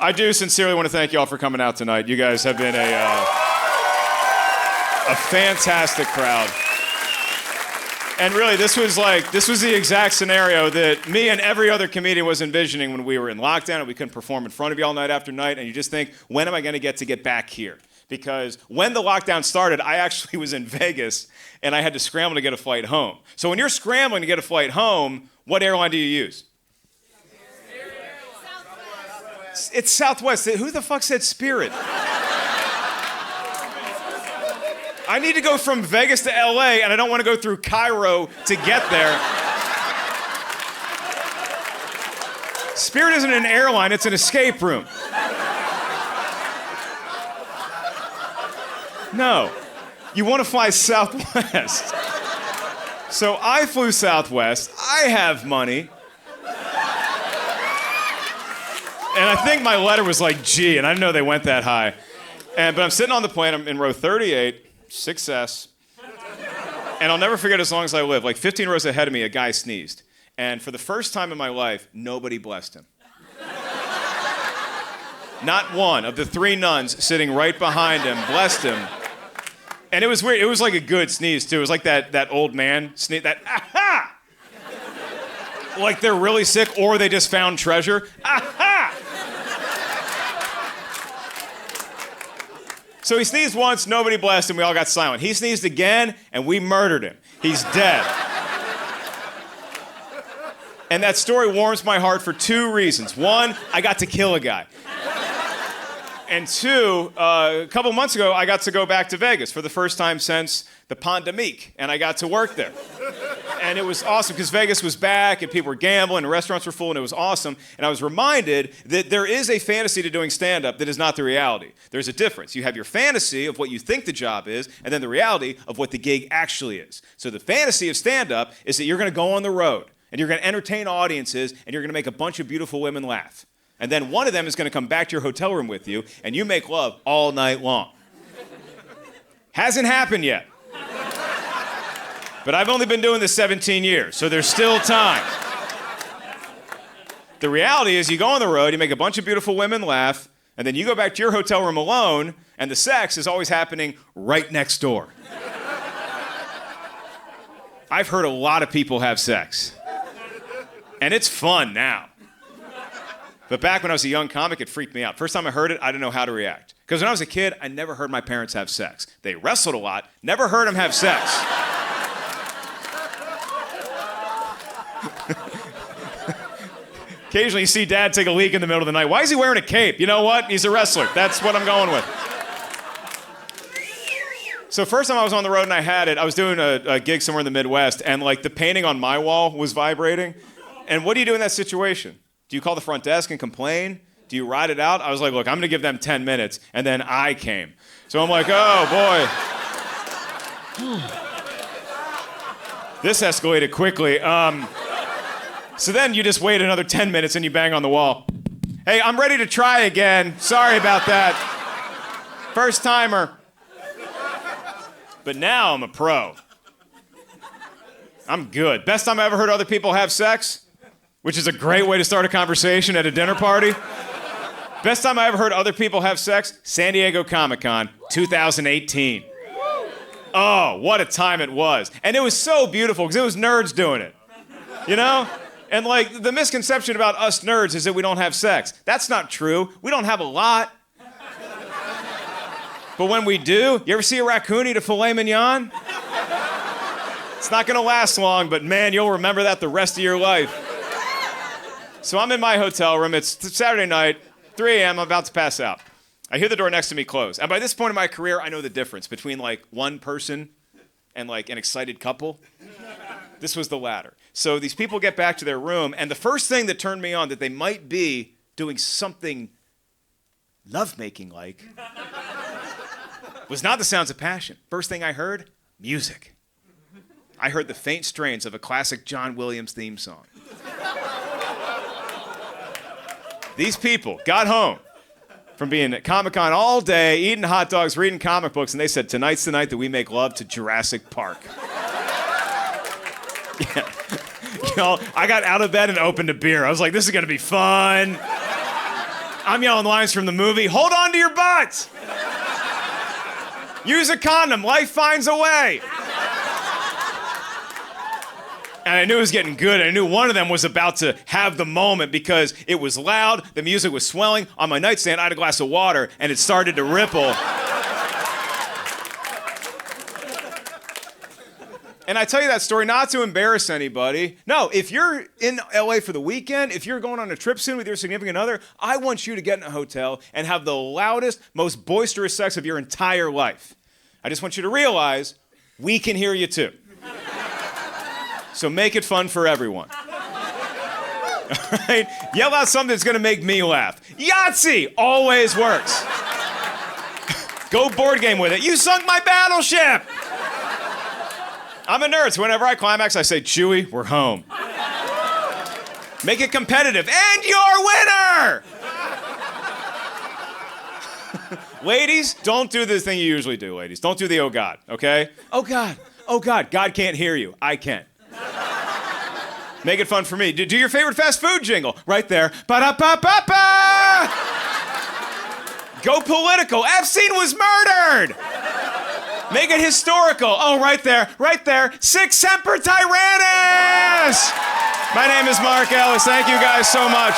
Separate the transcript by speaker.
Speaker 1: I do sincerely want to thank you all for coming out tonight. You guys have been a fantastic crowd. And really, this was the exact scenario that me and every other comedian was envisioning when we were in lockdown and we couldn't perform in front of you all night after night. And you just think, when am I going to get back here? Because when the lockdown started, I actually was in Vegas and I had to scramble to get a flight home. So when you're scrambling to get a flight home, what airline do you use? It's Southwest. Who the fuck said Spirit? I need to go from Vegas to LA, and I don't want to go through Cairo to get there. Spirit isn't an airline, it's an escape room. No, you want to fly Southwest. So I flew Southwest, I have money. And I think my letter was like G, and I didn't know they went that high. But I'm sitting on the plane, I'm in row 38, success. And I'll never forget as long as I live, like 15 rows ahead of me, a guy sneezed. And for the first time in my life, nobody blessed him. Not one of the 3 nuns sitting right behind him blessed him. And it was weird, it was like a good sneeze too. It was like that old man sneeze, that aha! Like they're really sick or they just found treasure. Aha! So he sneezed once, nobody blessed him, we all got silent. He sneezed again, and we murdered him. He's dead. And that story warms my heart for 2 reasons. 1, I got to kill a guy. And 2, a couple months ago, I got to go back to Vegas for the first time since the pandemic, and I got to work there. And it was awesome because Vegas was back and people were gambling and restaurants were full and it was awesome. And I was reminded that there is a fantasy to doing stand-up that is not the reality. There's a difference. You have your fantasy of what you think the job is and then the reality of what the gig actually is. So the fantasy of stand-up is that you're going to go on the road and you're going to entertain audiences and you're going to make a bunch of beautiful women laugh. And then one of them is going to come back to your hotel room with you and you make love all night long. Hasn't happened yet. But I've only been doing this 17 years, so there's still time. The reality is you go on the road, you make a bunch of beautiful women laugh, and then you go back to your hotel room alone, and the sex is always happening right next door. I've heard a lot of people have sex. And it's fun now. But back when I was a young comic, it freaked me out. First time I heard it, I didn't know how to react. Because when I was a kid, I never heard my parents have sex. They wrestled a lot, never heard them have sex. Occasionally you see dad take a leak in the middle of the night. Why is he wearing a cape? You know what? He's a wrestler. That's what I'm going with. So first time I was on the road and I had it, I was doing a gig somewhere in the Midwest and like the painting on my wall was vibrating. And what do you do in that situation? Do you call the front desk and complain? Do you ride it out? I was like, look, I'm gonna give them 10 minutes. And then I came. So I'm like, oh boy. This escalated quickly. So then you just wait another 10 minutes and you bang on the wall. Hey, I'm ready to try again. Sorry about that. First timer. But now I'm a pro. I'm good. Best time I ever heard other people have sex, which is a great way to start a conversation at a dinner party. Best time I ever heard other people have sex, San Diego Comic-Con, 2018. Oh, what a time it was. And it was so beautiful because it was nerds doing it. You know? And like, the misconception about us nerds is that we don't have sex. That's not true. We don't have a lot. But when we do, you ever see a raccoon eat a filet mignon? It's not gonna last long, but man, you'll remember that the rest of your life. So I'm in my hotel room, it's Saturday night, 3 a.m., I'm about to pass out. I hear the door next to me close. And by this point in my career, I know the difference between like one person and like an excited couple. This was the latter. So these people get back to their room, and the first thing that turned me on that they might be doing something lovemaking like was not the sounds of passion. First thing I heard, music. I heard the faint strains of a classic John Williams theme song. These people got home from being at Comic-Con all day, eating hot dogs, reading comic books, and they said, tonight's the night that we make love to Jurassic Park. Yeah. You know, I got out of bed and opened a beer. I was like, this is gonna be fun. I'm yelling lines from the movie. Hold on to your butts. Use a condom. Life finds a way. And I knew it was getting good. I knew one of them was about to have the moment because it was loud, the music was swelling. On my nightstand, I had a glass of water, and it started to ripple. And I tell you that story not to embarrass anybody. No, if you're in LA for the weekend, if you're going on a trip soon with your significant other, I want you to get in a hotel and have the loudest, most boisterous sex of your entire life. I just want you to realize we can hear you too. So make it fun for everyone. All right? Yell out something that's gonna make me laugh. Yahtzee always works. Go board game with it. You sunk my battleship. I'm a nerd, so whenever I climax, I say, Chewie, we're home. Make it competitive, and you're winner! Ladies, don't do the thing you usually do, ladies. Don't do the oh God, okay? Oh God, oh God. God can't hear you. I can. Make it fun for me. Do your favorite fast food jingle. Right there. Ba-da-ba-ba-ba! Go political. Epstein was murdered! Make it historical. Oh, right there, right there. Sic Semper Tyrannis! My name is Mark Ellis. Thank you guys so much.